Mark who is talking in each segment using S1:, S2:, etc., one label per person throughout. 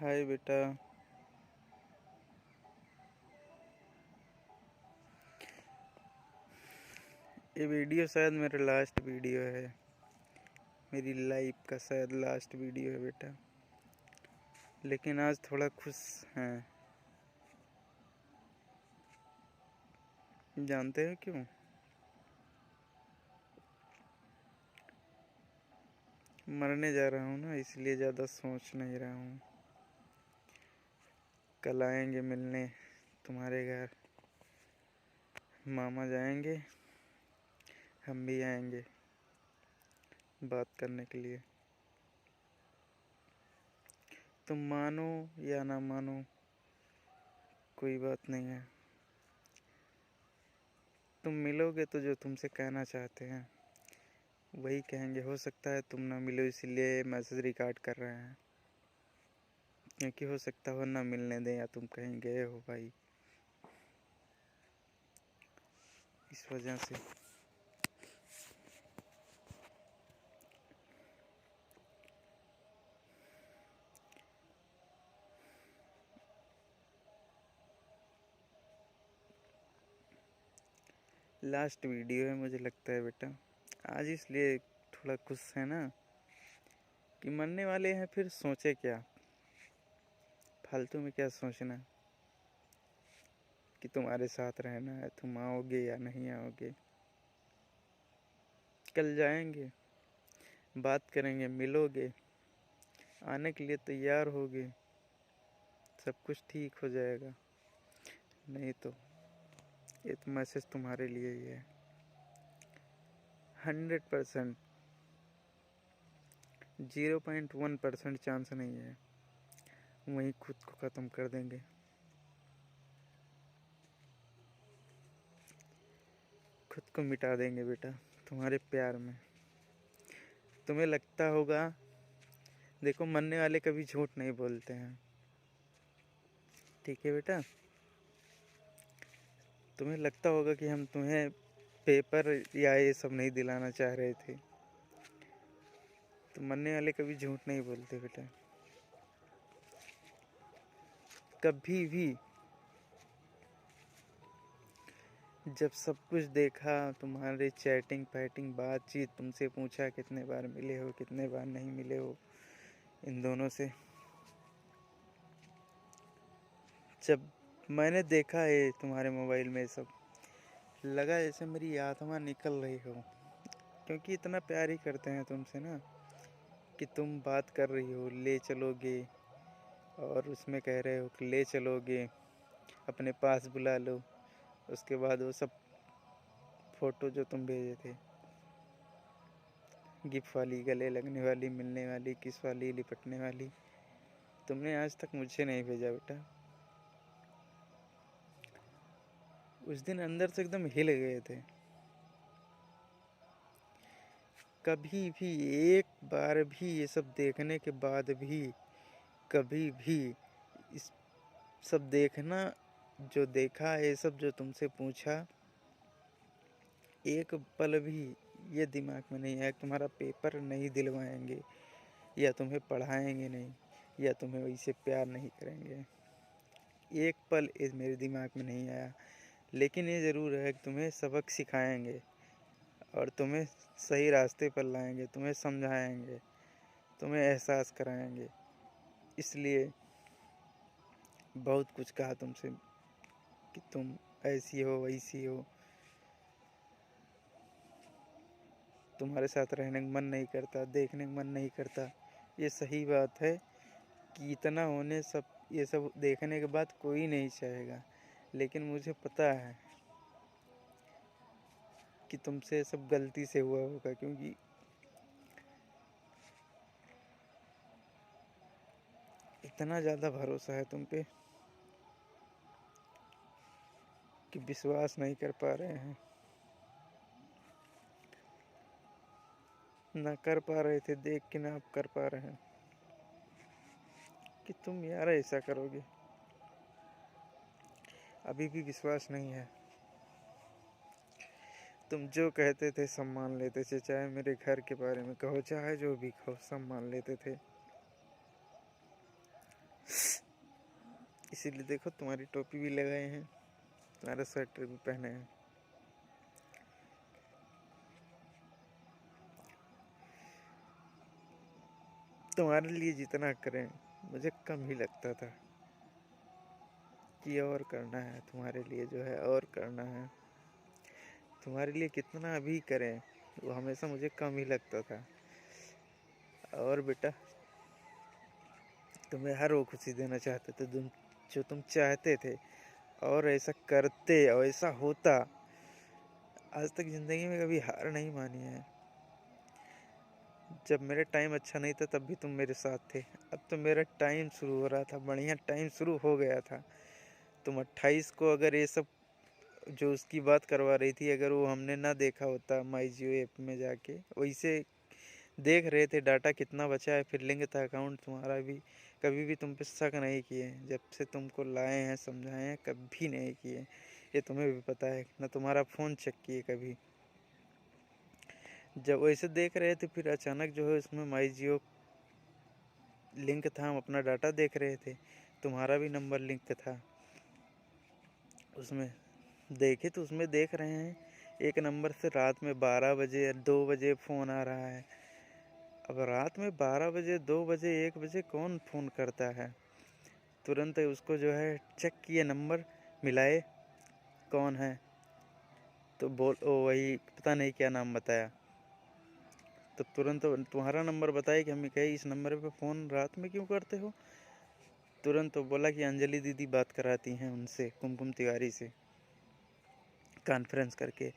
S1: हाय बेटा। ये वीडियो शायद मेरा लास्ट वीडियो है, मेरी लाइफ का शायद लास्ट वीडियो है बेटा। लेकिन आज थोड़ा खुश हैं। जानते हो क्यों? मरने जा रहा हूँ ना, इसलिए ज़्यादा सोच नहीं रहा हूँ। कल आएंगे मिलने तुम्हारे घर, मामा जाएंगे, हम भी आएंगे बात करने के लिए। तुम मानो या ना मानो कोई बात नहीं है। तुम मिलोगे तो जो तुमसे कहना चाहते हैं वही कहेंगे। हो सकता है तुम ना मिलो, इसीलिए मैसेज रिकॉर्ड कर रहे हैं, क्योंकि हो सकता हो ना मिलने दें या तुम कहीं गए हो भाई, इस वजह से। लास्ट वीडियो है मुझे लगता है बेटा, आज इसलिए थोड़ा खुश है ना कि मरने वाले हैं, फिर सोचे क्या, फालतू में क्या सोचना कि तुम्हारे साथ रहना है, तुम आओगे या नहीं आओगे। कल जाएंगे, बात करेंगे, मिलोगे, आने के लिए तैयार होगे, सब कुछ ठीक हो जाएगा। नहीं तो ये तो मैसेज तुम्हारे लिए ही है। 100%, 0.1% चांस नहीं है, वहीं खुद को ख़त्म कर देंगे। खुद को मिटा देंगे बेटा तुम्हारे प्यार में। तुम्हें लगता होगा, देखो मरने वाले कभी झूठ नहीं बोलते हैं, ठीक है बेटा। तुम्हें लगता होगा कि हम तुम्हें पेपर या ये सब नहीं दिलाना चाह रहे थे, तो मरने वाले कभी झूठ नहीं बोलते बेटा, कभी भी। जब सब कुछ देखा, तुम्हारे चैटिंग पैटिंग बातचीत, तुमसे पूछा कितने बार मिले हो कितने बार नहीं मिले हो इन दोनों से, जब मैंने देखा है तुम्हारे मोबाइल में सब, लगा जैसे मेरी आत्मा निकल रही हो, क्योंकि इतना प्यार ही करते हैं तुमसे ना कि तुम बात कर रही हो ले चलोगे, और उसमें कह रहे हो कि ले चलोगे, अपने पास बुला लो। उसके बाद वो सब फ़ोटो जो तुम भेजे थे, गिफ्ट वाली, गले लगने वाली, मिलने वाली, किस वाली, लिपटने वाली, तुमने आज तक मुझे नहीं भेजा बेटा। उस दिन अंदर से एकदम हिल गए थे। कभी भी, एक बार भी ये सब देखने के बाद भी, कभी भी इस सब देखना, जो देखा ये सब जो तुमसे पूछा, एक पल भी ये दिमाग में नहीं आया तुम्हारा पेपर नहीं दिलवाएंगे, या तुम्हें पढ़ाएंगे नहीं, या तुम्हें वैसे प्यार नहीं करेंगे। एक पल ये मेरे दिमाग में नहीं आया। लेकिन ये ज़रूर है कि तुम्हें सबक सिखाएंगे, और तुम्हें सही रास्ते पर लाएंगे, तुम्हें समझाएंगे, तुम्हें एहसास कराएंगे। इसलिए बहुत कुछ कहा तुमसे कि तुम ऐसी हो वैसी हो, तुम्हारे साथ रहने का मन नहीं करता, देखने का मन नहीं करता। ये सही बात है कि इतना होने सब, ये सब देखने के बाद कोई नहीं चाहेगा। लेकिन मुझे पता है कि तुमसे सब गलती से हुआ होगा, क्योंकि इतना ज़्यादा भरोसा है तुम पे कि विश्वास नहीं कर पा रहे हैं, ना कर पा रहे थे देख के, ना अब कर पा रहे हैं कि तुम यार ऐसा करोगे। अभी भी विश्वास नहीं है। तुम जो कहते थे सब मान लेते थे, चाहे मेरे घर के बारे में कहो, चाहे जो भी कहो, सब मान लेते थे। इसीलिए देखो तुम्हारी टोपी भी लगाए हैं, तुम्हारा स्वेटर भी पहने हैं। तुम्हारे लिए जितना करें मुझे कम ही लगता था कि और करना है तुम्हारे लिए, जो है और करना है तुम्हारे लिए, कितना भी करें वो हमेशा मुझे कम ही लगता था। और बेटा तुम्हें हर वो खुशी देना चाहते थे तुम, जो तुम चाहते थे, और ऐसा करते और ऐसा होता। आज तक ज़िंदगी में कभी हार नहीं मानी है। जब मेरा टाइम अच्छा नहीं था तब भी तुम मेरे साथ थे। अब तो मेरा टाइम शुरू हो रहा था, बढ़िया टाइम शुरू हो गया था। तुम 28 को अगर ये सब जो उसकी बात करवा रही थी, अगर वो हमने ना देखा होता माई जियो ऐप में जाके, वैसे देख रहे थे डाटा कितना बचा है, फिर लिंक था अकाउंट तुम्हारा भी, कभी भी तुम पे शक नहीं किए। जब से तुमको लाए हैं समझाए हैं, कभी नहीं किए। ये तुम्हें भी पता है ना, तुम्हारा फ़ोन चेक किए कभी। जब वैसे देख रहे थे, फिर अचानक जो है उसमें माई जियो लिंक था, हम अपना डाटा देख रहे थे, तुम्हारा भी नंबर लिंक था उसमें। देखे तो उसमें देख रहे हैं एक नंबर से रात में 12 बजे या 2 बजे फ़ोन आ रहा है। अब रात में 12 बजे 2 बजे 1 बजे कौन फ़ोन करता है? तुरंत उसको जो है चेक किए, नंबर मिलाए, कौन है तो बोल ओ वही पता नहीं क्या नाम बताया। तो तुरंत तुम्हारा नंबर बताया कि हम कहे इस नंबर पे फ़ोन रात में क्यों करते हो। तुरंत तो बोला कि अंजलि दीदी बात कराती हैं उनसे, कुमकुम तिवारी से कॉन्फ्रेंस करके।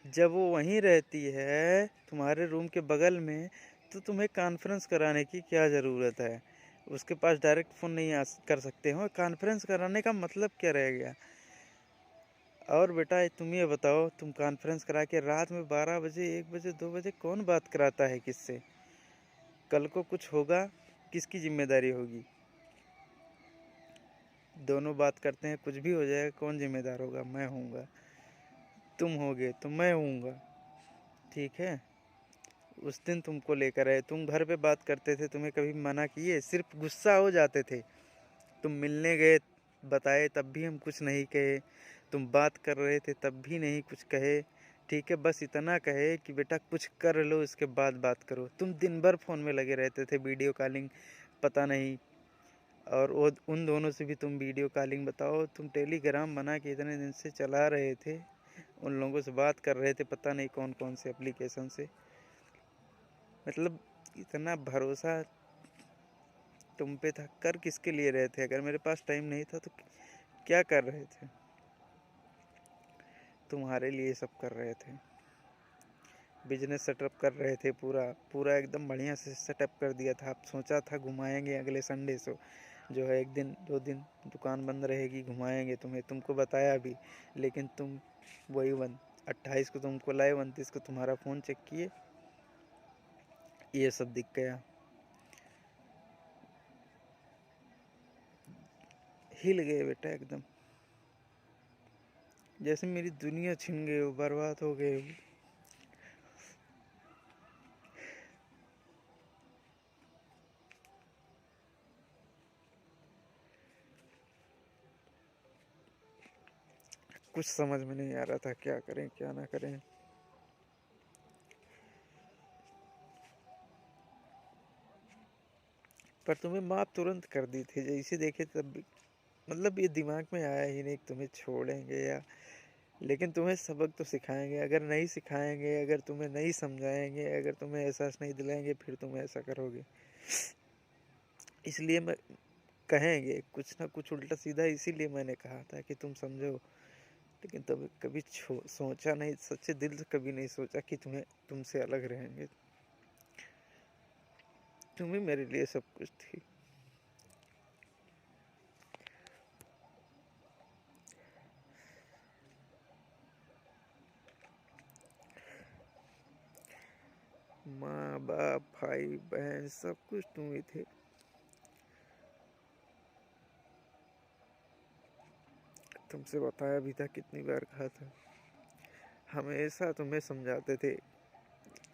S1: जब वो वहीं रहती है तुम्हारे रूम के बगल में, तो तुम्हें कॉन्फ्रेंस कराने की क्या ज़रूरत है? उसके पास डायरेक्ट फ़ोन नहीं कर सकते हो? कॉन्फ्रेंस कराने का मतलब क्या रह गया? और बेटा तुम ये बताओ, तुम कॉन्फ्रेंस करा के रात में 12 बजे 1 बजे 2 बजे कौन बात कराता है किससे? कल को कुछ होगा, किसकी जिम्मेदारी होगी? दोनों बात करते हैं, कुछ भी हो जाएगा, कौन जिम्मेदार होगा? मैं हूँगा। तुम होगे तो मैं हूँगा। ठीक है, उस दिन तुमको लेकर आए, तुम घर पे बात करते थे, तुम्हें कभी मना किए? सिर्फ गुस्सा हो जाते थे। तुम मिलने गए, बताए तब भी हम कुछ नहीं कहे, तुम बात कर रहे थे तब भी नहीं कुछ कहे। ठीक है, बस इतना कहे कि बेटा कुछ कर लो इसके बाद बात करो। तुम दिन भर फ़ोन में लगे रहते थे, वीडियो कॉलिंग पता नहीं। और वो उन दोनों से भी तुम वीडियो कॉलिंग, बताओ तुम टेलीग्राम बना के इतने दिन से चला रहे थे, उन लोगों से बात कर रहे थे पता नहीं कौन कौन से एप्लीकेशन से। मतलब इतना भरोसा तुम पे था, कर किसके लिए रहे थे? अगर मेरे पास टाइम नहीं था तो क्या कर रहे थे? तुम्हारे लिए सब कर रहे थे। बिजनेस सेटअप कर रहे थे, पूरा पूरा एकदम बढ़िया से सेटअप कर दिया था। आप सोचा था घुमाएंगे अगले संडे से, जो है 1 दिन 2 दिन दुकान बंद रहेगी, घुमाएंगे तुम्हें, तुमको बताया भी। लेकिन तुम वही 28 को तुमको लाए, 29 को तुम्हारा फ़ोन चेक किए, ये सब दिख गया। हिल गए बेटा एकदम, जैसे मेरी दुनिया छिन गई हो, बर्बाद हो गए हो। कुछ समझ में नहीं आ रहा था क्या करें क्या ना करें। पर तुम्हें माफ़ तुरंत कर दी थी, जैसे देखे तब भी। मतलब ये दिमाग में आया ही नहीं तुम्हें छोड़ेंगे या, लेकिन तुम्हें सबक तो सिखाएंगे। अगर नहीं सिखाएंगे, अगर तुम्हें नहीं समझाएंगे, अगर तुम्हें एहसास नहीं दिलाएंगे, फिर तुम ऐसा करोगे। इसलिए मैं कहेंगे कुछ ना कुछ उल्टा सीधा, इसीलिए मैंने कहा था कि तुम समझो। लेकिन तब कभी सोचा नहीं, सच्चे दिल से कभी नहीं सोचा कि तुमसे अलग रहेंगे। तुम ही मेरे लिए सब कुछ थी। माँ बाप भाई बहन सब कुछ तुम ही थे। तुमसे बताया भी था, कितनी बार कहा था, हमेशा तुम्हें समझाते थे,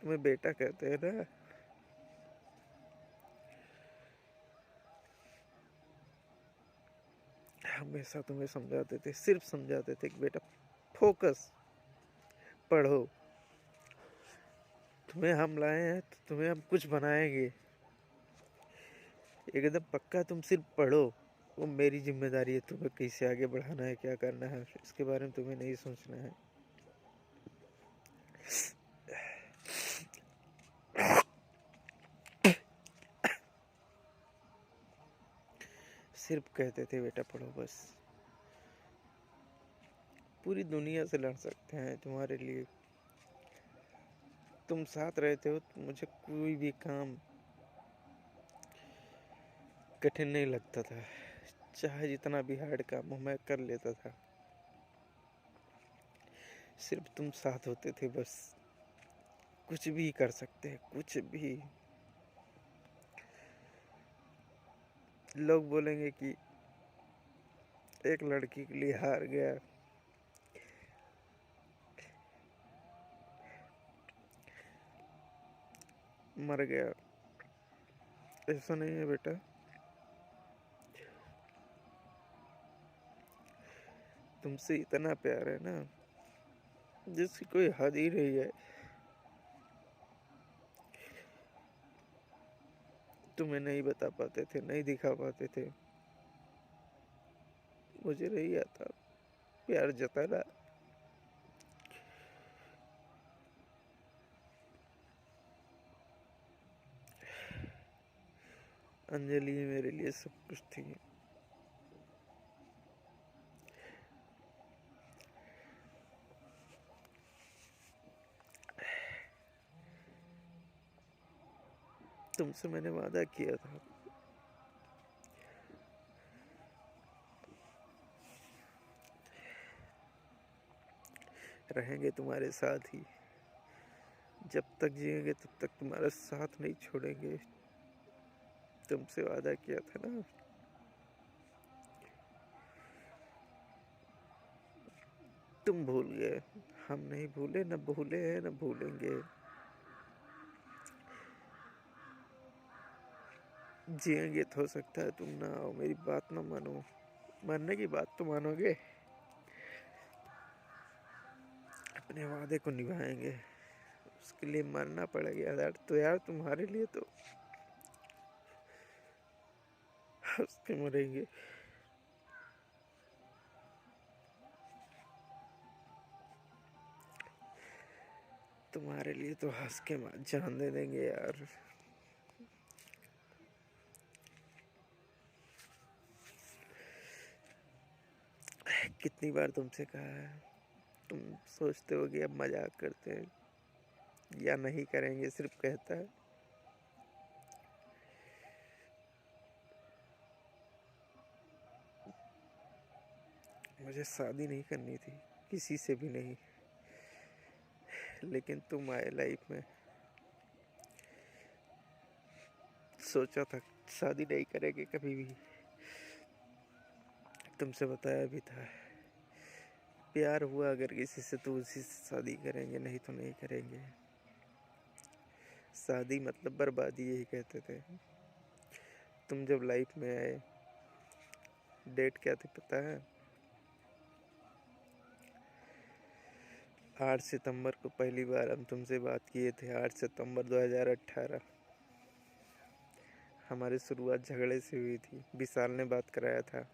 S1: तुम्हें बेटा कहते हैं ना। हमेशा तुम्हें समझाते थे, सिर्फ समझाते थे कि बेटा फोकस, पढ़ो, तुम्हें हम लाए हैं तो तुम्हें हम कुछ बनाएंगे, एकदम पक्का, तुम सिर्फ पढ़ो, वो मेरी जिम्मेदारी है, तुम्हें कैसे आगे बढ़ाना है, क्या करना है, इसके बारे में तुम्हें नहीं सोचना है। सिर्फ कहते थे बेटा पढ़ो बस, पूरी दुनिया से लड़ सकते हैं तुम्हारे लिए, तुम साथ रहते हो तो मुझे कोई भी काम कठिन नहीं लगता था, चाहे जितना भी हार्ड काम हो मैं कर लेता था, सिर्फ तुम साथ होते थे बस, कुछ भी कर सकते हैं, कुछ भी। लोग बोलेंगे कि एक लड़की के लिए हार गया, मर गया, ऐसा नहीं है बेटा, तुमसे इतना प्यार है ना जिसकी कोई हद ही नहीं है। तुम्हें नहीं बता पाते थे, नहीं दिखा पाते थे, मुझे नहीं आता प्यार जताना। अंजलि मेरे लिए सब कुछ थी, तुमसे मैंने वादा किया था, रहेंगे तुम्हारे साथ ही, जब तक जिएंगे तब तक तुम्हारा साथ नहीं छोड़ेंगे, तुमसे वादा किया था ना। तुम भूल गए, हम नहीं भूले, न भूले हैं न भूलेंगे, जिएंगे तो हो सकता है तुम ना आओ, मेरी बात ना मानो, मरने की बात तो मानोगे, अपने वादे को निभाएंगे, उसके लिए मरना पड़ेगा यार, तो यार तुम्हारे लिए तो हंस के मरेंगे, तुम्हारे लिए तो हंस के जान दे देंगे यार। कितनी बार तुमसे कहा है, तुम सोचते हो कि अब मजाक करते हैं या नहीं करेंगे, सिर्फ कहता है। मुझे शादी नहीं करनी थी, किसी से भी नहीं, लेकिन तुम आए लाइफ में, सोचा था शादी नहीं करेंगे कभी भी, तुमसे बताया भी था, प्यार हुआ अगर किसी से तो उसी से शादी करेंगे, नहीं तो नहीं करेंगे, शादी मतलब बर्बादी, यही कहते थे। तुम जब लाइफ में आए, डेट क्या थी पता है? 8 सितंबर को पहली बार हम तुमसे बात किए थे, 8 सितंबर 2018। हमारी शुरुआत झगड़े से हुई थी, विशाल ने बात कराया था,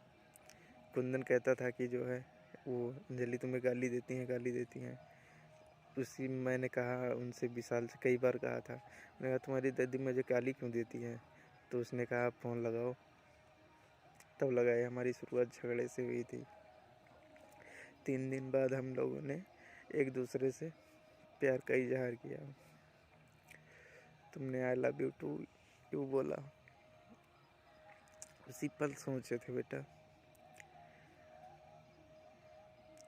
S1: कुंदन कहता था कि जो है वो अंजलि तुम्हें गाली देती हैं, गाली देती हैं, उसी मैंने कहा उनसे, विशाल से कई बार कहा था, मैंने कहा तुम्हारी दादी मुझे गाली क्यों देती है, तो उसने कहा फ़ोन लगाओ, तब लगाए, हमारी शुरुआत झगड़े से हुई थी। 3 दिन बाद हम लोगों ने एक दूसरे से प्यार का इजहार किया, तुमने आई लव यू टू यू बोला, उसी पल सोचे थे बेटा।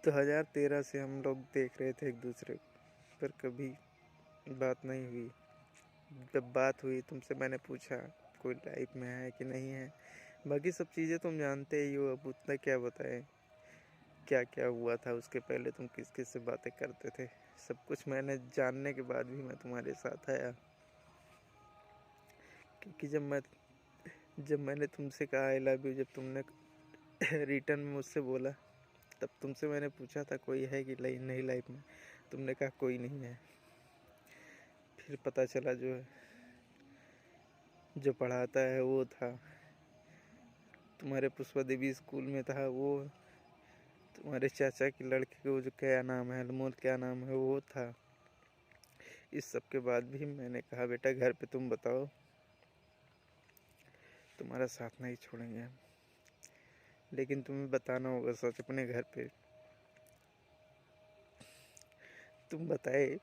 S1: 2013 से हम लोग देख रहे थे एक दूसरे को, पर कभी बात नहीं हुई, जब बात हुई तुमसे मैंने पूछा कोई लाइफ में है कि नहीं है, बाकी सब चीज़ें तुम जानते ही हो, अब उतना क्या बताएं, क्या क्या हुआ था उसके पहले, तुम किस किस से बातें करते थे, सब कुछ मैंने जानने के बाद भी मैं तुम्हारे साथ आया, क्योंकि जब मैंने तुमसे कहा आई लव यू, जब तुमने रिटर्न में मुझसे बोला। तब तुमसे मैंने पूछा था कोई है कि नहीं लाइफ में, तुमने कहा कोई नहीं है। फिर पता चला जो पढ़ाता है वो था, तुम्हारे पुष्पा देवी स्कूल में था वो, तुम्हारे चाचा की लड़के को जो क्या नाम है, अनमोल क्या नाम है, वो था। इस सब के बाद भी मैंने कहा बेटा घर पे तुम बताओ, तुम्हारा साथ नहीं छोड़ेंगे हम, लेकिन तुम्हें बताना होगा सच अपने घर पे। तुम बताए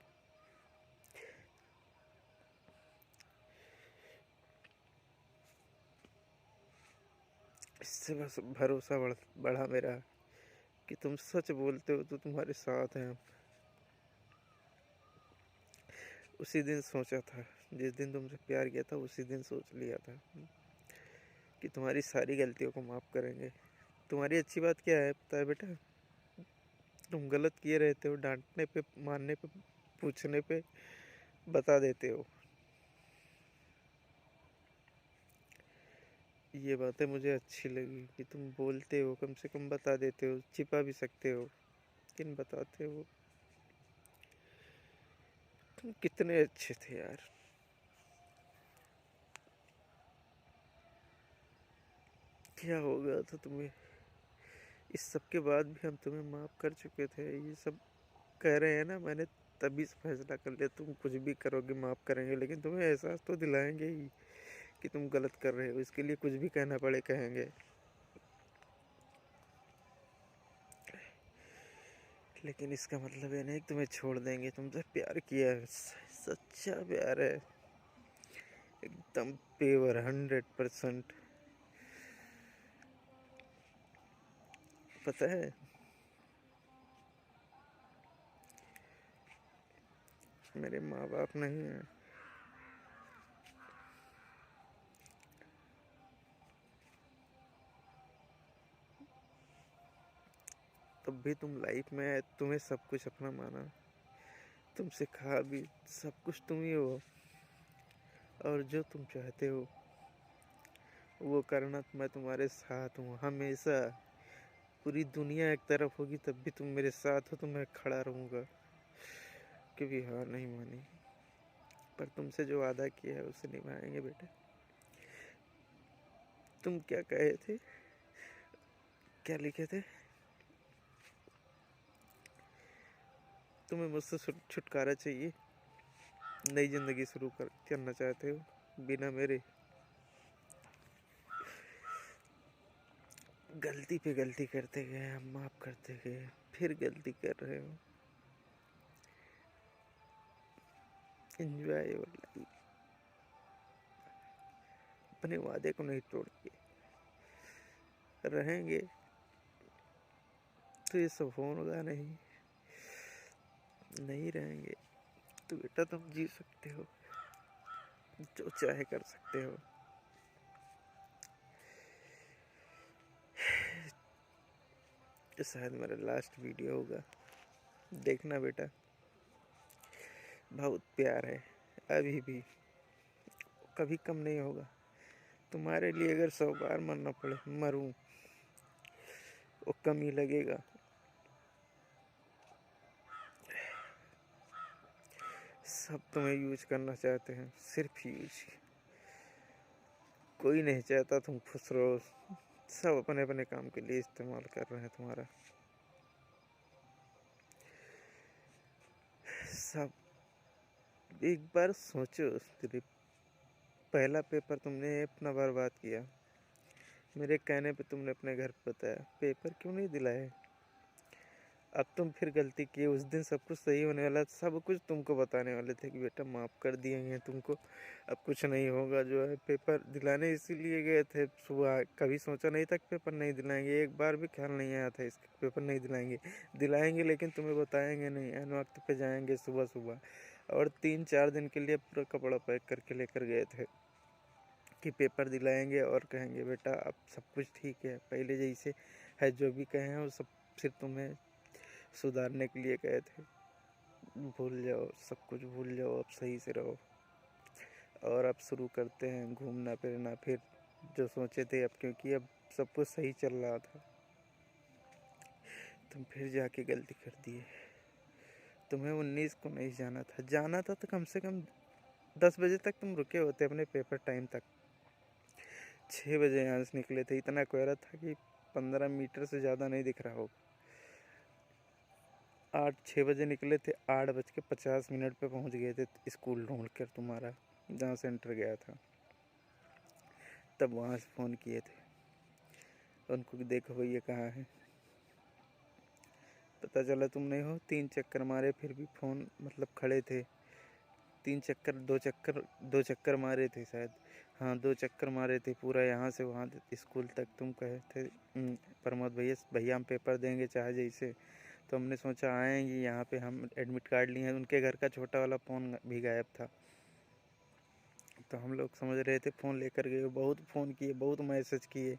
S1: इससे बस भरोसा बढ़ा मेरा कि तुम सच बोलते हो तो तुम्हारे साथ हैं। उसी दिन सोचा था, जिस दिन तुमसे प्यार किया था उसी दिन सोच लिया था कि तुम्हारी सारी गलतियों को माफ़ करेंगे। तुम्हारी अच्छी बात क्या है पता है बेटा, तुम गलत किए रहते हो, डांटने पे, मारने पे, पूछने पे बता देते हो। ये बातें मुझे अच्छी लगी कि तुम बोलते हो, कम से कम बता देते हो, छिपा भी सकते हो लेकिन बताते हो। तुम कितने अच्छे थे यार। क्या हो गया था तुम्हें? इस सब के बाद भी हम तुम्हें माफ़ कर चुके थे। ये सब कह रहे हैं ना, मैंने तभी से फैसला कर लिया तुम कुछ भी करोगे माफ़ करेंगे, लेकिन तुम्हें एहसास तो दिलाएंगे ही कि तुम गलत कर रहे हो। इसके लिए कुछ भी कहना पड़े कहेंगे, लेकिन इसका मतलब ये नहीं कि तुम्हें छोड़ देंगे। तुमसे प्यार किया है, सच्चा प्यार है, एकदम पेवर 100%। पता है मेरे माँ बाप नहीं है, तब भी तुम लाइफ में आए, तुम्हें सब कुछ अपना माना, तुमसे कहा भी सब कुछ तुम ही हो, और जो तुम चाहते हो वो करना। मैं तुम्हारे साथ हूँ हमेशा। पूरी दुनिया एक तरफ होगी तब भी तुम मेरे साथ हो तो मैं खड़ा रहूँगा। कभी हार नहीं मानी, पर तुमसे जो वादा किया है उसे निभाएंगे बेटे। तुम क्या कहे थे, क्या लिखे थे? तुम्हें मुझसे छुटकारा चाहिए, नई जिंदगी शुरू करना चाहते हो बिना मेरे। गलती पे गलती करते गए, हम माफ करते गए, फिर गलती कर रहे हो। Enjoy your life. अपने वादे को नहीं तोड़िए, रहेंगे तो ये सब होगा नहीं, नहीं रहेंगे तो बेटा तुम जी सकते हो, जो चाहे कर सकते हो। ये शायद मेरा लास्ट वीडियो होगा, देखना बेटा। बहुत प्यार है अभी भी, कभी कम नहीं होगा। तुम्हारे लिए अगर 100 बार मरना पड़े मरूं, वो कम ही लगेगा। सब तुम्हें यूज करना चाहते हैं, सिर्फ यूज। कोई नहीं चाहता तुम खुश रहो, सब अपने अपने काम के लिए इस्तेमाल कर रहे हैं तुम्हारा। सब एक बार सोचो, तेरे पहला पेपर तुमने अपना बर्बाद किया, मेरे कहने पे तुमने अपने घर पे बताया, पेपर क्यों नहीं दिलाए? अब तुम फिर गलती किए। उस दिन सब कुछ सही होने वाला, सब कुछ तुमको बताने वाले थे कि बेटा माफ़ कर दिए हैं तुमको, अब कुछ नहीं होगा। जो है पेपर दिलाने इसीलिए गए थे सुबह, कभी सोचा नहीं था कि पेपर नहीं दिलाएंगे, एक बार भी ख्याल नहीं आया था इसके पेपर नहीं दिलाएंगे। दिलाएंगे लेकिन तुम्हें बताएंगे नहीं, ऐन वक्त पे जाएंगे सुबह सुबह, और 3-4 दिन के लिए पूरा कपड़ा पैक करके लेकर गए थे कि पेपर दिलाएंगे, और कहेंगे बेटा अब सब कुछ ठीक है, पहले जैसे है, जो भी कहे हैं वो सब सिर्फ तुम्हें सुधारने के लिए गए थे। भूल जाओ, सब कुछ भूल जाओ, अब सही से रहो। और अब शुरू करते हैं घूमना फिरना, फिर जो सोचे थे अब, क्योंकि अब सब कुछ सही चल रहा था, तुम फिर जाके गलती कर दिए। तुम्हें 19 को नहीं जाना था तो कम से कम 10 बजे तक तुम रुके होते अपने पेपर टाइम तक। 6 बजे यहाँ से निकले थे, इतना कोहरा था कि 15 मीटर से ज़्यादा नहीं दिख रहा होगा। 6 बजे निकले थे, 8:50 पे पहुँच गए थे स्कूल ढूंढ कर तुम्हारा, जहाँ सेंटर गया था। तब वहाँ से फ़ोन किए थे उनको कि देखो भैया कहाँ है। पता चला तुम नहीं हो। 3 चक्कर मारे, फिर भी फ़ोन मतलब खड़े थे। 2 चक्कर मारे थे शायद। हाँ, 2 चक्कर मारे थे पूरा यहाँ से वहाँ स्कूल तक। तुम कहे थे प्रमोद भैया हम पेपर देंगे चाहे जैसे। तो हमने सोचा आएंगे यहाँ पे, हम एडमिट कार्ड लिए हैं। उनके घर का छोटा वाला फ़ोन भी गायब था, तो हम लोग समझ रहे थे फ़ोन लेकर गए। बहुत फ़ोन किए, बहुत मैसेज किए।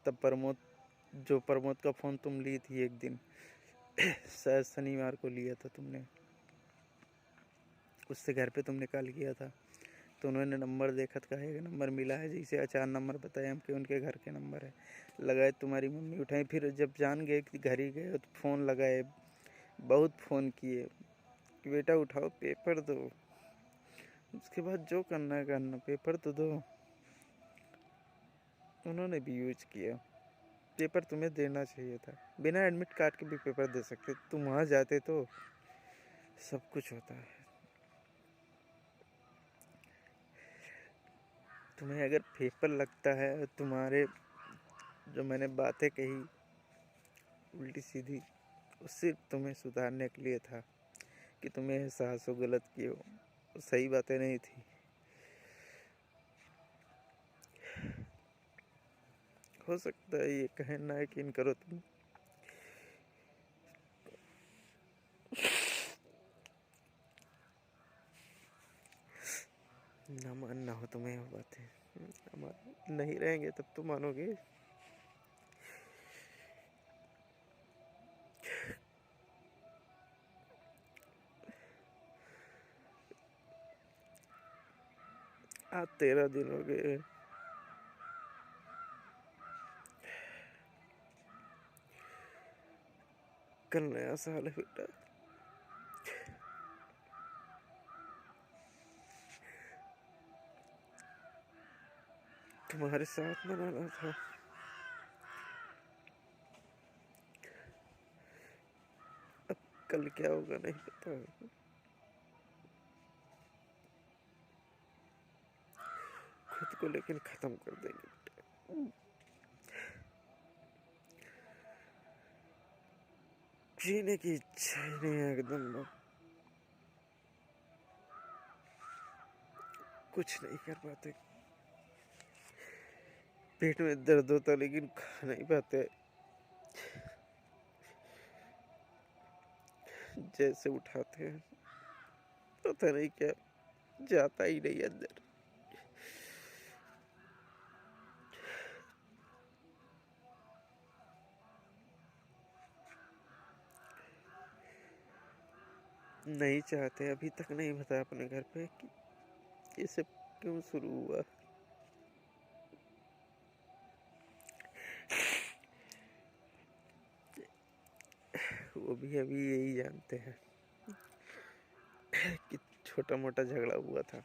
S1: तब प्रमोद का फ़ोन तुम ली थी एक दिन, शायद शनिवार को लिया था तुमने। उससे घर पे तुमने कॉल किया था, तो उन्होंने नंबर देखा, कहा एक नंबर मिला है, जैसे अचार नंबर बताया हम कि उनके घर के नंबर है। लगाए, तुम्हारी मम्मी उठाई। फिर जब जान गए कि घर ही गए तो फ़ोन लगाए, बहुत फ़ोन किए कि बेटा उठाओ पेपर दो। उसके बाद जो करना है करना, पेपर तो दो। उन्होंने भी यूज किया। पेपर तुम्हें देना चाहिए था, बिना एडमिट कार्ड के भी पेपर दे सकते। तुम वहाँ जाते तो सब कुछ होता है। तुम्हें अगर पेपर लगता है, तुम्हारे जो मैंने बातें कही उल्टी सीधी, वो सिर्फ तुम्हें सुधारने के लिए था कि तुम्हें एहसास हो गलत किए हो। सही बातें नहीं थी। हो सकता है ये कहना यकीन करो तुम, ना मानना हो तुम्हें वो बातें। नहीं रहेंगे तब तो मानोगे। आज 13 दिन हो गए। कल नया साल है बेटा। तुम्हारे साथ मनाना था। अब कल क्या होगा नहीं पता। खुद को लेकिन खत्म कर देंगे बेटा। जीने की इच्छा ही नहीं है एकदम। कुछ नहीं कर पाते। पेट में दर्द होता लेकिन खा नहीं पाते। जैसे उठाते हैं पता नहीं क्या जाता ही नहीं अंदर। नहीं चाहते, अभी तक नहीं बताया अपने घर पे कि ये सब क्यों शुरू हुआ। वो भी अभी यही जानते हैं कि छोटा मोटा झगड़ा हुआ था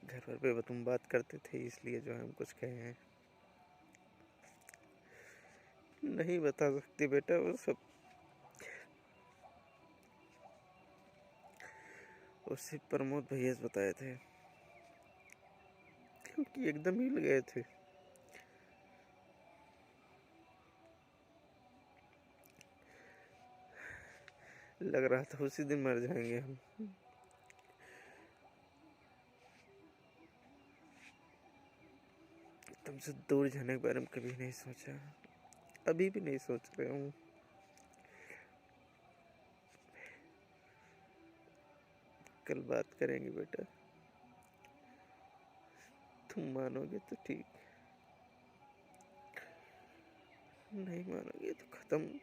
S1: घर पर। तुम बात करते थे इसलिए जो हम कुछ कहे हैं। नहीं बता सकते बेटा वो सब। वो सिर्फ प्रमोद भैया बताए थे, क्योंकि एकदम हिल गए थे। लग रहा था उसी दिन मर जाएंगे हम। तुमसे दूर जाने के बारे में कभी नहीं सोचा, अभी भी नहीं सोच रहा हूँ। कल बात करेंगे बेटा, तुम मानोगे तो ठीक, नहीं मानोगे तो खत्म।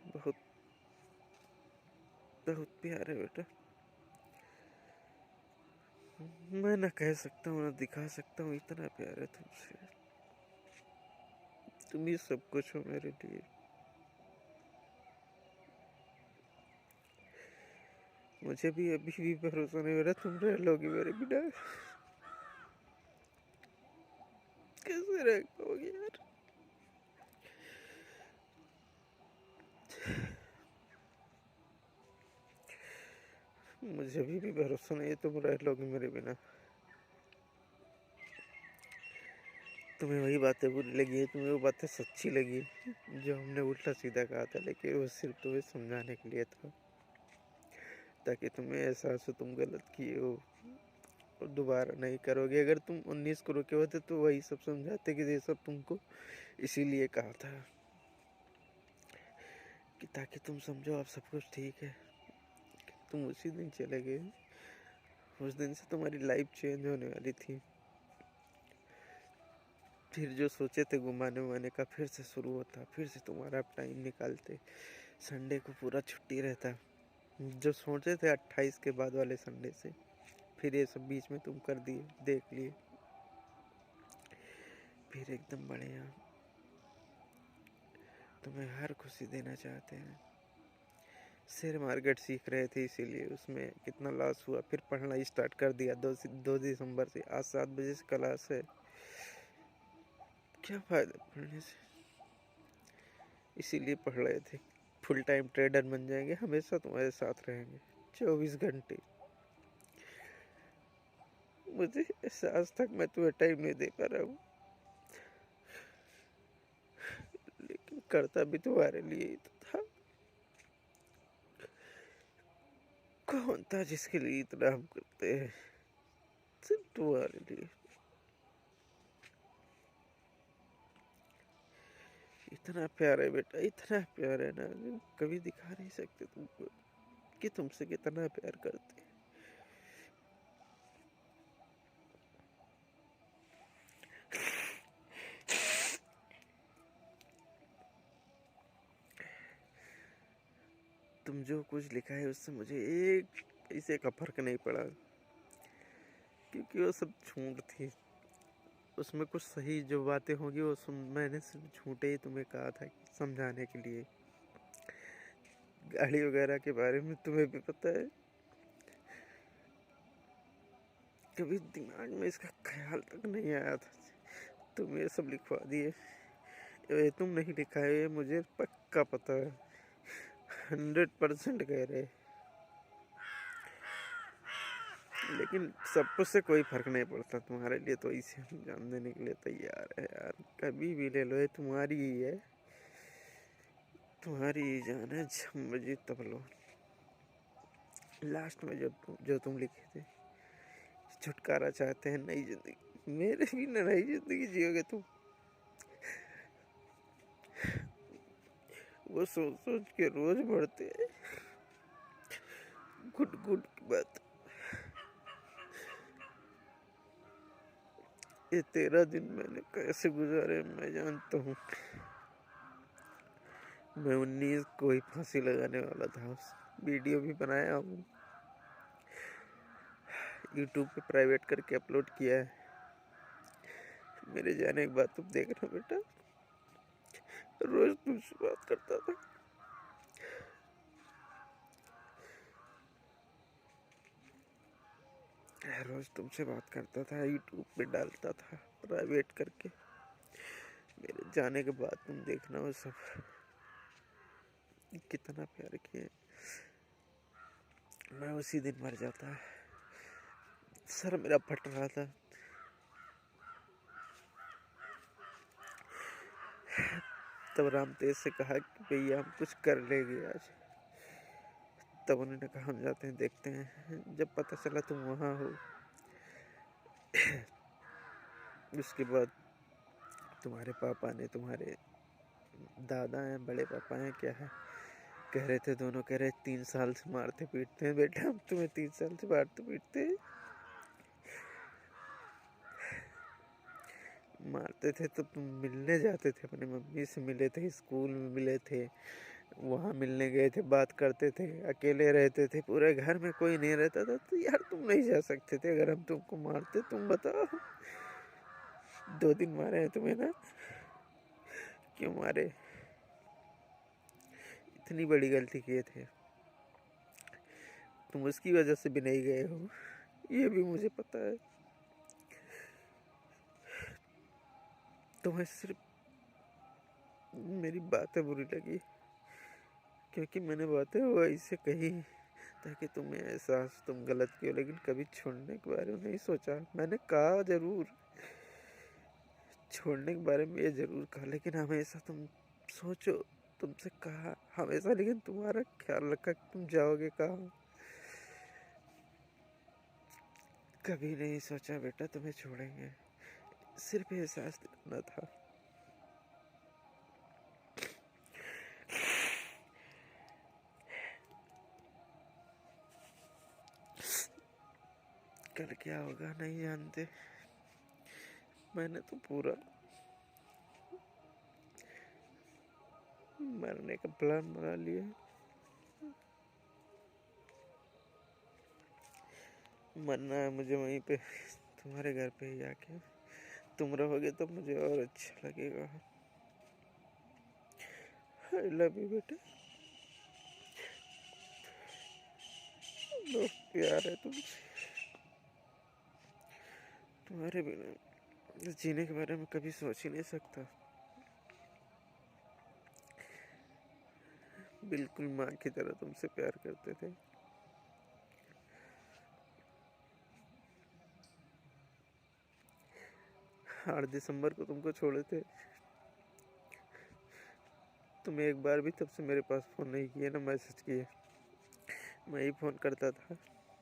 S1: बहुत बहुत प्यार है बेटा। मैं ना कह सकता हूँ ना दिखा सकता हूँ, इतना प्यार है तुमसे। तुम ही सब कुछ हो मेरे लिए। मुझे भी अभी भी भरोसा नहीं हो रहा तुम रह लोगी मेरे बिना। कैसे रह पाओगे यार? मुझे अभी भी भरोसा नहीं है तुम रह लोगी मेरे बिना। तुम्हें वही बातें बुरी लगी है, तुम्हें वो बातें सच्ची लगी जो हमने उल्टा सीधा कहा था, लेकिन वो सिर्फ तुम्हें समझाने के लिए था, ताकि तुम्हें एहसास हो तुम गलत किए हो और दोबारा नहीं करोगे। अगर तुम 19 को रुके होते तो वही सब समझाते कि ये सब तुमको इसीलिए कहा था कि ताकि तुम समझो अब सब कुछ ठीक है। तुम उसी दिन चले गए, उस दिन से तुम्हारी लाइफ चेंज होने वाली थी। फिर जो सोचे थे घुमाने उमाने का फिर से शुरू होता, फिर से तुम्हारा टाइम निकालते, संडे को पूरा छुट्टी रहता। जो सोचे थे 28 के बाद वाले संडे से, फिर ये सब बीच में तुम कर दिए, देख लिए। फिर एकदम बढ़िया तुम्हें हर खुशी देना चाहते हैं। शेयर मार्केट सीख रहे थे इसीलिए उसमें कितना लॉस हुआ, फिर पढ़ना स्टार्ट कर दिया 2 दिसंबर से। आज 7 बजे से क्लास है, क्या फ़ायदा पढ़ने से? इसीलिए पढ़ रहे थे। फुल टाइम ट्रेडर बन जाएंगे, हमेशा तुम्हारे साथ रहेंगे 24 घंटे। मुझे एहसास तक मैं तुम्हें टाइम नहीं दे पा रहा हूँ, लेकिन करता भी तुम्हारे लिए ही तो था। कौन था जिसके लिए इतना हम करते हैं? सिर्फ तुम्हारे लिए। इतना प्यार है बेटा, इतना प्यार है ना, कभी दिखा नहीं सकते तुमको कि तुमसे कितना प्यार करते हैं। तुम जो कुछ लिखा है उससे मुझे एक पैसे का फर्क नहीं पड़ा, क्योंकि वो सब झूठ थी। उसमें कुछ सही जो बातें होंगी वो मैंने सिर्फ झूठे ही तुम्हें कहा था समझाने के लिए। गाड़ी वगैरह के बारे में तुम्हें भी पता है, कभी दिमाग में इसका ख्याल तक नहीं आया था। तुम ये सब लिखवा दिए। ये तुम नहीं लिखा है, ये मुझे पक्का पता है, 100% कह रहे। लेकिन सबको से कोई फर्क नहीं पड़ता, तुम्हारे लिए तो इसे हम जान देने के लिए तैयार है यार। कभी भी ले लो, ये तुम्हारी ही है, तुम्हारी ही जान है। जब मर्जी तब लो। लास्ट में जो तुम लिखे थे, छुटकारा चाहते हैं नई जिंदगी, मेरे भी नई जिंदगी जियोगे तुम? वो सोच सोच के रोज बढ़ते हैं, घुट घुट की बात। ये 13 दिन मैंने कैसे गुजारे मैं जानता हूँ। मैं 19 को ही फांसी लगाने वाला था, वीडियो भी बनाया हूँ, यूट्यूब पे प्राइवेट करके अपलोड किया है। मेरे जाने के बाद तुम देखना बेटा, रोज तुमसे बात करता था। रोज तुमसे बात करता था, यूट्यूब पे डालता था प्राइवेट करके। मेरे जाने के बाद तुम देखना वो सब कितना प्यार किए। मैं उसी दिन मर जाता, सर मेरा फट रहा था। तब राम तेज से कहा कि भैया हम कुछ कर लेंगे आज। तब उन्होंने कहा हम जाते हैं देखते हैं। जब पता चला तुम वहाँ हो, उसके बाद तुम्हारे पापा ने, तुम्हारे दादा हैं, बड़े पापा हैं, क्या है, कह रहे थे दोनों, कह रहे 3 साल से मारते पीटते हैं बेटा, हम तुम्हें 3 साल से मारते पीटते हैं। मारते थे तो तुम मिलने जाते थे, अपनी मम्मी से मिले थे, स्कूल में मिले थे, वहाँ मिलने गए थे, बात करते थे, अकेले रहते थे, पूरे घर में कोई नहीं रहता था, तो यार तुम नहीं जा सकते थे अगर हम तुमको मारते? तुम बताओ। 2 दिन मारे हैं तुम्हें ना, क्यों मारे? इतनी बड़ी गलती किए थे तुम, उसकी वजह से भी नहीं गए हो, ये भी मुझे पता है। तुम्हें सिर्फ मेरी बातें बुरी लगी, क्योंकि मैंने बातें वो ऐसे कही ताकि तुम्हें एहसास, तुम गलत किए, लेकिन कभी छोड़ने के बारे में नहीं सोचा। मैंने कहा जरूर, छोड़ने के बारे में ये जरूर कहा, लेकिन हमेशा तुम सोचो, तुमसे कहा हमेशा, लेकिन तुम्हारा ख्याल रखा कि तुम जाओगे कहाँ। कभी नहीं सोचा बेटा तुम्हें छोड़ेंगे, सिर्फ एहसास दिलाना था। कल क्या होगा नहीं जानते। मैंने तो पूरा मरने का प्लान बना लिया। मरना है मुझे वहीं पे, तुम्हारे घर पे ही आके। तुम रहोगे तो मुझे और अच्छा लगेगा। आई लव यू बेटा, बहुत प्यार है तुमसे। तुम्हारे बिना जीने के बारे में कभी सोच ही नहीं सकता। बिल्कुल माँ की तरह तुमसे प्यार करते थे। 8 दिसंबर को तुमको छोड़े थे। तुम एक बार भी तब से मेरे पास फ़ोन नहीं किए ना मैसेज किए। मैं ही फ़ोन करता था,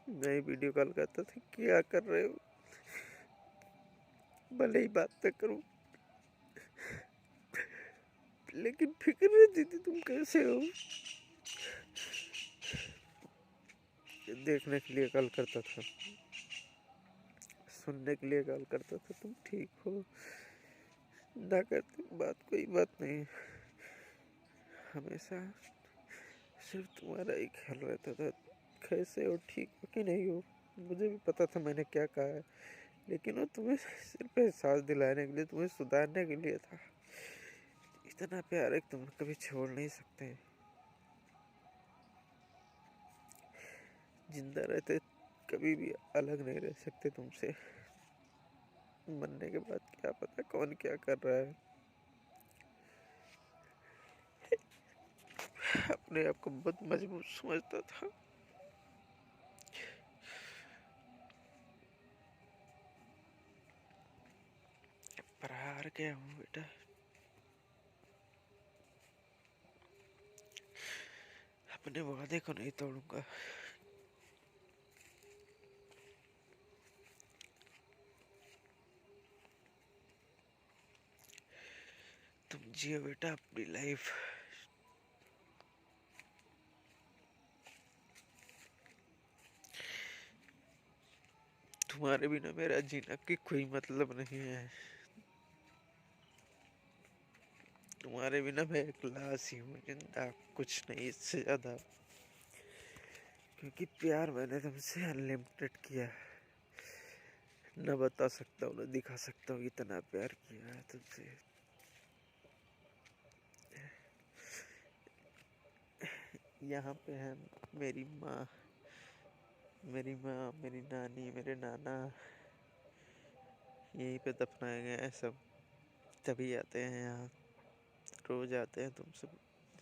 S1: मैं ही वीडियो कॉल करता था, क्या कर रहे हो, भले ही बात तक करूं, लेकिन फिक्र रहती थी तुम कैसे हो। देखने के लिए कॉल करता था, सुनने के लिए कॉल करता था, तुम ठीक हो ना करते बात, कोई बात नहीं। हमेशा सिर्फ तुम्हारा ही ख्याल रहता था, कैसे हो, ठीक हो कि नहीं हो। मुझे भी पता था मैंने क्या कहा है, लेकिन वो तुम्हें सिर्फ एहसास दिलाने के लिए, तुम्हें सुधारने के लिए था। इतना प्यार है कि तुम कभी छोड़ नहीं सकते। जिंदा रहते कभी भी अलग नहीं रह सकते तुमसे। मरने के बाद क्या पता कौन क्या कर रहा है। अपने आप को बहुत मजबूत समझता था। पर हार गया हूँ बेटा। अपने वादे को नहीं तोड़ूंगा। तुम जियो बेटा अपनी लाइफ। तुम्हारे बिना मेरा जीना की कोई मतलब नहीं है। तुम्हारे बिना मैं एक लाश ही हूँ, जिंदा कुछ नहीं इससे ज्यादा। क्योंकि प्यार मैंने तुमसे अनलिमिटेड किया, न बता सकता हूँ न दिखा सकता हूँ, इतना प्यार किया है तुमसे। यहाँ पे है मेरी माँ, मेरी नानी, मेरे नाना, यहीं पे दफनाए गए हैं सब। तभी आते हैं यहाँ, रोज आते हैं। तुमसे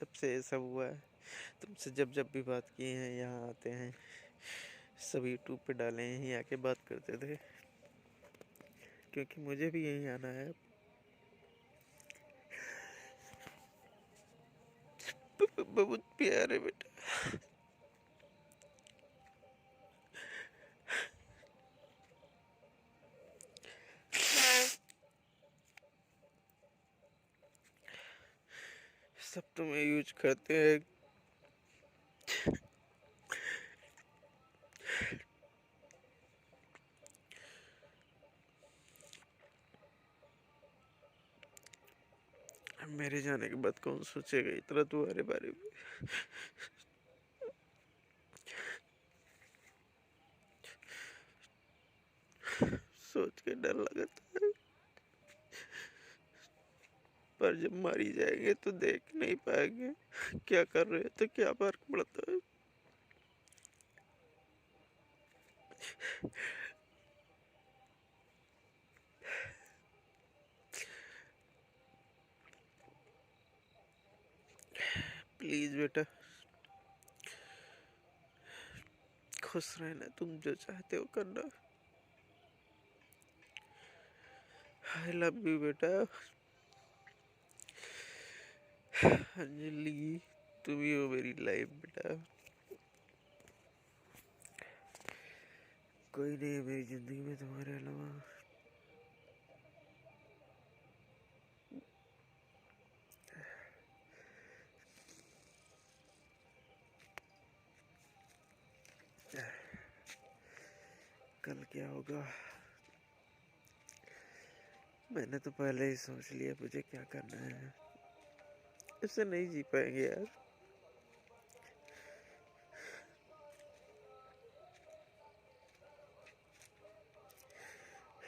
S1: जब से ये सब हुआ है, तुमसे जब जब भी बात किए हैं यहाँ आते हैं। सब यूट्यूब पे डाले हैं, यहीं आके बात करते थे, क्योंकि मुझे भी यहीं आना है। बहुत प्यार है बेटा। सब तुम्हें यूज करते हैं। मेरे जाने के बाद कौन सोचेगा इतना तुम्हारे बारे में। सोच के डर लगता है, पर जब मरी जाएंगे तो देख नहीं पाएंगे क्या कर रहे हैं, तो क्या फर्क पड़ता है। प्लीज बेटा, खुश रहना, तुम जो चाहते हो करना। आई लव यू बेटा। अंजलि, तुम ही हो मेरी लाइफ बेटा। कोई नहीं है मेरी जिंदगी में तुम्हारे अलावा। कल क्या होगा मैंने तो पहले ही सोच लिया, मुझे क्या करना है। इससे नहीं जी पाएंगे यार।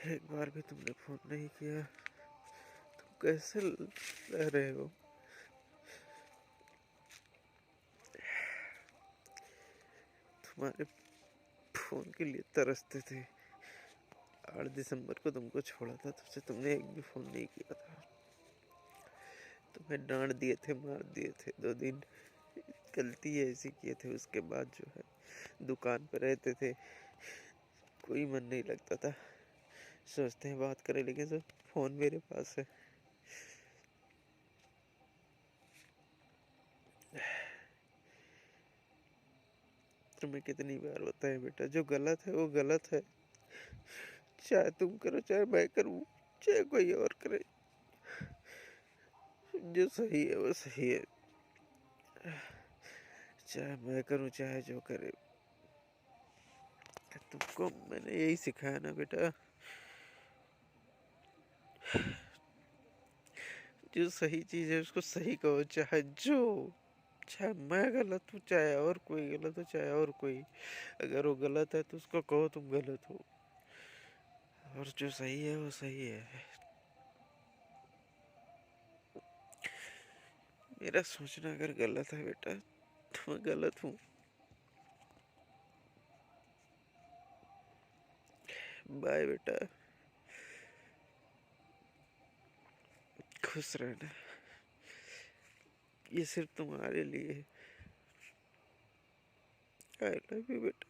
S1: एक बार भी तुमने फोन नहीं किया, तुम कैसे रह रहे हो। तुम्हारे फोन के लिए तरसते थे। 8 दिसंबर को तुमको छोड़ा था, तब से तुमने एक भी फोन नहीं किया था। तुम्हें डांट दिए थे, मार दिए थे 2 दिन। गलती ऐसी किए थे, उसके बाद जो है दुकान पर रहते थे, कोई मन नहीं लगता था। सोचते हैं बात करें, लेकिन सब फोन मेरे पास है। तुम्हें कितनी बार बताया बेटा, जो गलत है वो गलत है। चाहे तुम करो, चाहे मैं करूं, चाहे कोई और करे, जो सही है वो सही है। चाहे मैं करूं, चाहे जो करे। तुमको मैंने यही सिखाया ना बेटा, जो सही चीज है उसको सही कहो, चाहे जो, चाहे मैं गलत हूँ, चाहे और कोई गलत हो, चाहे और कोई। अगर वो गलत है तो उसको कहो तुम गलत हो, और जो सही है वो सही है। मेरा सोचना अगर गलत है बेटा, तो मैं गलत हूँ। बाय बेटा, खुश रहना। ये सिर्फ तुम्हारे लिए। आई लव यू बेटा।